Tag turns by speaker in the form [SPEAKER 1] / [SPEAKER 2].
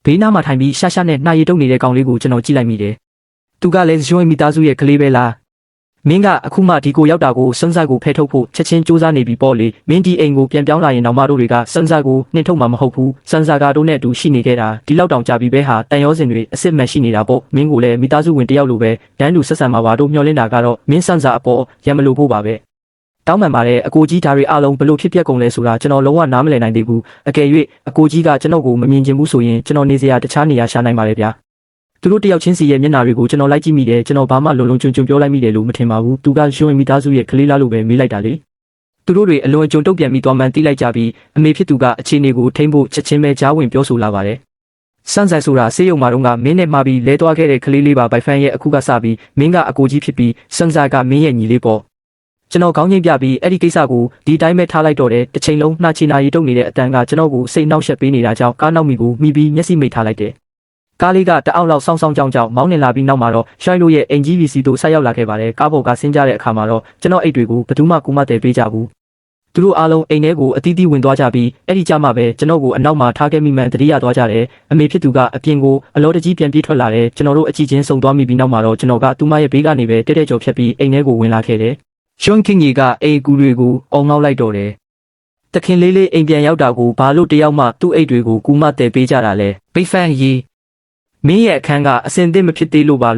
[SPEAKER 1] ဘေးနားမှာထိုင်ပြီးရှာရှာနဲ့နှာရည်တုပ်နေတဲ့ကောင်လေးကိုကျွန်တော်ကြည့်လိုက်မိတယ်။သူကလည်းရွှေမိသားစုရဲ့ကလေးပဲလား။မင်းကအခုမှဒီကိုရောက်တာကိုစွန်းစားကိုဖဲထုတ်ဖို့ချက်ချင်းစူးစမ်းနေပြီပေါ့လေ။မင်းဒီအိမ်ကိုပြန်ပြောင်းလာရင်တော့မတို့တွေကစွန်းစားကိုနှင်ထုတ်မှာမဟုတ်ဘူး။စွန်းစားကတို့နဲ့အတူရှိနေခဲ့တာဒီလောက်တောင်ကြာပြီပဲဟာတန်ရောစင်တွေအစ်စ်မှန်ရှိနေတာပေါ့။မင်းကိုလည်းမိသားစုဝင်တယောက်လိုပဲတန်းတူဆက်ဆံမှာပါတို့မျှော်လင့်တာကတော့မင်းစွန်းစားအပေါ်ရံမလို့ဖို့ပါပဲ။တောင်းပန်ပါတယ်အကိုကြီးဒါတွေအားလုံးဘလို့ဖြစ်ပျက်ကုန်လဲဆိုတာကျွန်တော်လုံးဝနားမလည်နိုင်သေးဘူးအကယ်၍အကိုကြီးကကျွန်တော်ကိုမမြင်ချင်ဘူးဆိုရင်ကျွန်တော်နေစရာတခြားနေရာရှာနိုင်ပါလေဗျာသူတို့တယောက်ချင်းစီရဲ့မျက်နှာတွေကိုကျွန်တော်လိုက်ကြည့်မိတယ်ကျွန်တော်ဘာမှလုံလုံကျွံကျွံပြောလိုက်မိတယ်လို့မထင်ပါဘူးသူကရွှေမိသားစုရဲ့ကလေးလားလို့ပဲမေးလိုက်တာလေသူတို့တွေအလွန်အကျွံတုတ်ပြန်ပြီးသွားမှန်းသိလိုက်ကြပြီးအမေဖြစ်သူကအခြေအနေကိုထိမ့်ဖို့ချက်ချင်းပဲကြားဝင်ပြောဆိုလာပါတယ်စန်းဆိုင်ဆိုတာဆေးရုံမှာတော့ကမင်းနဲ့မှာပြီးလဲသွားခဲ့တဲ့ကလေးလေးပါဘိုင်ဖန်ရဲ့အခုကစပြီးမင်းကအကိုကြီးဖြစ်ပြီးစန်းဆိုင်ကမင်းရဲ့ညီလေးပေါ့ကျွန်တော်ခေါင်းငိမ့်ပြပြီးအဲ့ဒီကိစ္စကိုဒီတိုင်းပဲထားလိုက်တော့တယ်တစ်ချိန်လုံးနှာချီနာရီတုပ်နေတဲ့အတန်ကကျွန်တော်ကိုစိတ်နှောက်ယှက်ပေးနေတာကြောင့်ကားနောက်မီကိုမိပြီးမျက်စိမိတ်ထားလိုက်တယ်ကားလေးကတအောက်လောက်စောင်းစောင်းကြောင်မောင်းနေလာပြီးနောက်မှာတော့ရွှိုင်းလို့ရဲ့အင်ဂျီဗီစီတို့ဆက်ရောက်လာခဲ့ပါတယ်ကားပေါ်ကဆင်းကြတဲ့အခါမှာတော့ကျွန်တော်အိတ်တွေကိုဘယ်သူမှကူမတဲ့ပေးကြဘူးသူတို့အားလုံးအိမ်ထဲကိုအသီးသီးဝင်သွားကြပြီးအဲ့ဒီကြမှာပဲကျွန်တော်ကိုအနောက်မှာထားခဲ့မိမှန်တတိယသွားကြတယ်အမေဖြစ်သူကအပြင်ကိုအလောတကြီးပြန်ပြေးထွက်လာတယ်ကျွန်တော်တို့အကြည့်ချင်းစုံသွားမိပြီးနောက်မှာတော့ကျွန်တော်ကသူမရဲ့ဘေးကနေပဲတဲတဲကြော်ဖြတ်ပြီးအိမ်ထဲကိုဝင်လာခဲ့တယ်ရှွန်ကင်းကြီးကအိမ်ကူတွေကိုအောင်ငေါက်လိုက်တော့တယ်တခင်လေးလေးအိမ်ပြန်ရောက်တာကိုဘာလို့တယောက်မှသူ့အိတ်တွေကိုကူမတဲ့ပေးကြတာလဲဘိတ်ဖန်ကြီးမင်းရဲ့အခန်းကအစင်သစ်မဖြစ်သေးလို့ပါ